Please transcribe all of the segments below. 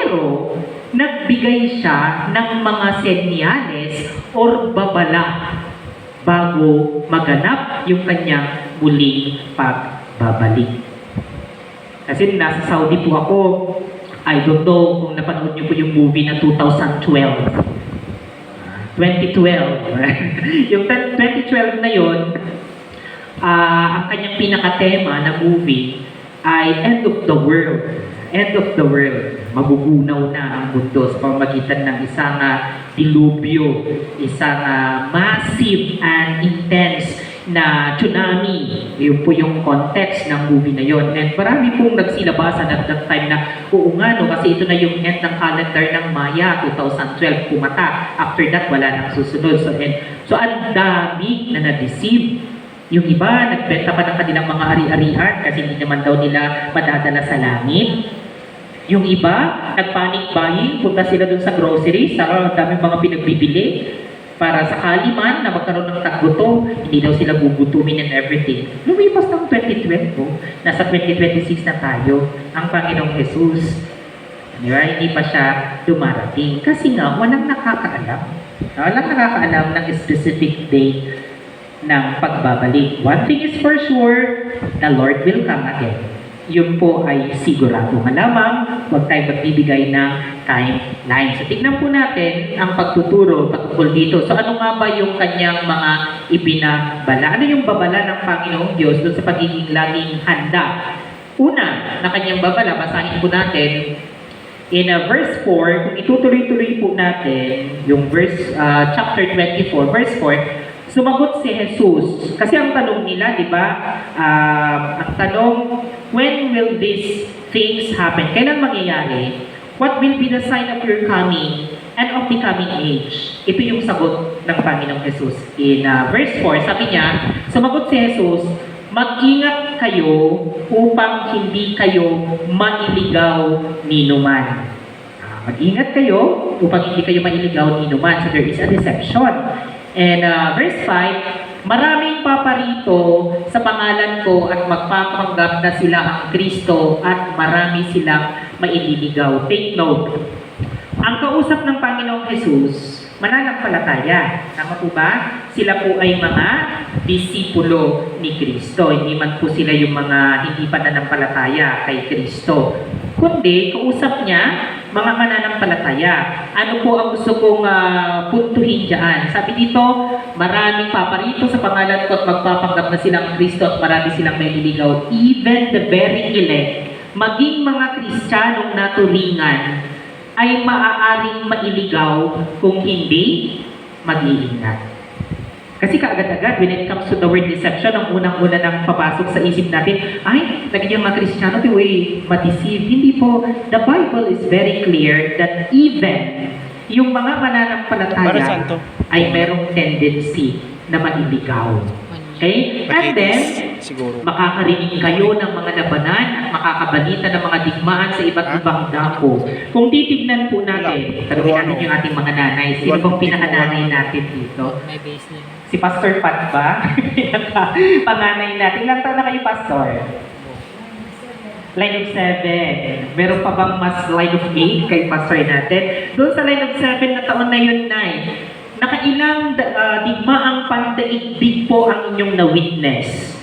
Pero, nagbigay siya ng mga senyales or babala bago maganap yung kanyang muling pagbabalik. Kasi nasa Saudi po ako, I don't know kung napanood niyo po yung movie na 2012. 2012. Yung 2012 na yun, ang kanyang pinakatema na movie ay End of the World. End of the World. Magugunaw na ang mundo sa pamamagitan ng isang dilubyo, isang massive and intense na tsunami. Yun po yung context ng movie na yun. And marami pong nagsilabasan at that time na, oo nga no, kasi ito na yung end ng calendar ng Maya, 2012, pumata. After that, wala nang susunod. So ang dami na na-deceive. Yung iba, nagbenta pa ng kanilang mga ari-arihan kasi hindi naman daw nila madadala sa langit. Yung iba, nag-panic buying, punta sila dun sa groceries, sa daming mga pinagbibili para sakali man na magkaroon ng taggutom, hindi daw sila gugutumin and everything. Lumipas ng 2012 po, nasa 2026 na tayo, ang Panginoong Jesus. Diba? Hindi pa siya dumarating. Kasi nga, walang nakakaalam. Walang nakakaalam ng specific date ng pagbabalik. One thing is for sure, the Lord will come again. Yun po ay sigurado. Malamang, huwag tayo magbibigay ng timeline. So, tignan po natin ang pagtuturo patungkol dito. So, ano nga ba yung kanyang mga ibinabala? Ano yung babala ng Panginoong Diyos doon sa pagiging laging handa? Una, na kanyang babala, basahin po natin in verse 4, kung itutuloy-tuloy po natin yung chapter 24, verse 4, sumagot si Jesus. Kasi ang tanong nila, di ba? Ang tanong, when will these things happen? Kailan mangyayari? What will be the sign of your coming and of the coming age? Ito yung sagot ng Panginoong Jesus. In verse 4, sabi niya, sumagot si Jesus, mag-ingat kayo upang hindi kayo mailigaw ni numan. Mag-ingat kayo upang hindi kayo mailigaw ni numan. So there is a deception. And verse 5, maraming paparito sa pangalan ko at magpapanggap na sila ang Kristo at marami silang maililigaw. Take note, ang kausap ng Panginoong Jesus, mananampalataya. Tama po ba? Sila po ay mga disipulo ni Kristo. Hindi man po sila yung mga hindi pa nanampalataya kay Kristo. Kundi, kausap niya, mga mananampalataya. Ano po ang gusto kong puntuhin dyan? Sabi dito, maraming paparito sa pangalan ko at magpapanggap na silang Kristo at marami silang maililigaw. Even the very elect, maging mga Kristiyanong naturingan, ay maaaring mailigaw kung hindi mag-iingat. Kasi kaagad-agad, when it comes to the word deception, ang unang-una nang papasok sa isip natin, ay, naging mga Kristiyano, ma-deceive. Hindi po. The Bible is very clear that even yung mga mananampalataya ay merong tendency na mailigaw. Okay? And then, makakarinig kayo ng mga labanan at makakabalita ng mga digmaan sa iba't ibang dako. Kung titignan po natin, tanungin natin yung ating mga nanay, sino bang pinakananay natin dito? Si Pastor Pat ba? Panganay natin. Ilang taon na kayo, Pastor? Line of 7. Meron pa bang mas line of 8 kay Pastor natin? Doon sa line of 7 na taon na yun, Nay, nakailang digmaang pandaigdig po ang inyong na-witness?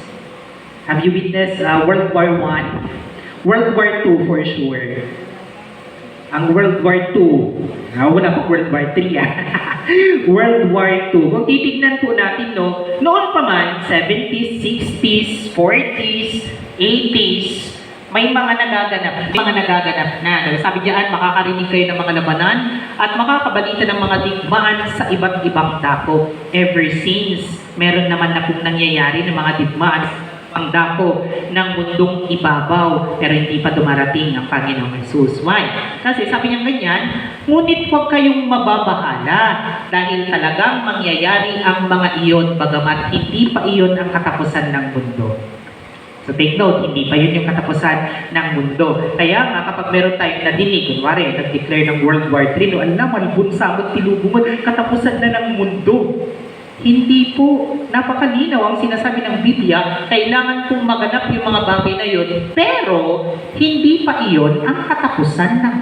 Have you witnessed World War I? World War II for sure. Ang World War II, wala pa World War III World War II. Kung titignan po natin, noon pa man, 70s, 60s, 40s, 80s, may mga nagaganap na. Sabi diyan, makakarinig kayo ng mga labanan at makakabalita ng mga digmaan sa iba't ibang dako. Ever since, meron naman na pong nangyayari ng mga digmaan ang dako ng mundong ibabaw, pero hindi pa dumarating ang Panginoong Jesus. Why? Kasi sabi niya ganyan, ngunit huwag kayong mababahala dahil talagang mangyayari ang mga iyon bagamat hindi pa iyon ang katapusan ng mundo. So take note, hindi pa yun yung katapusan ng mundo. Kaya nga kapag meron tayong nadinig, kunwari, nag-declare ng World War III, alam, malbunsamot, tilubungot, katapusan na ng mundo. Hindi po napakalinaw ang sinasabi ng Biblia, kailangan pong maganap yung mga bagay na yun, pero hindi pa iyon ang katapusan ng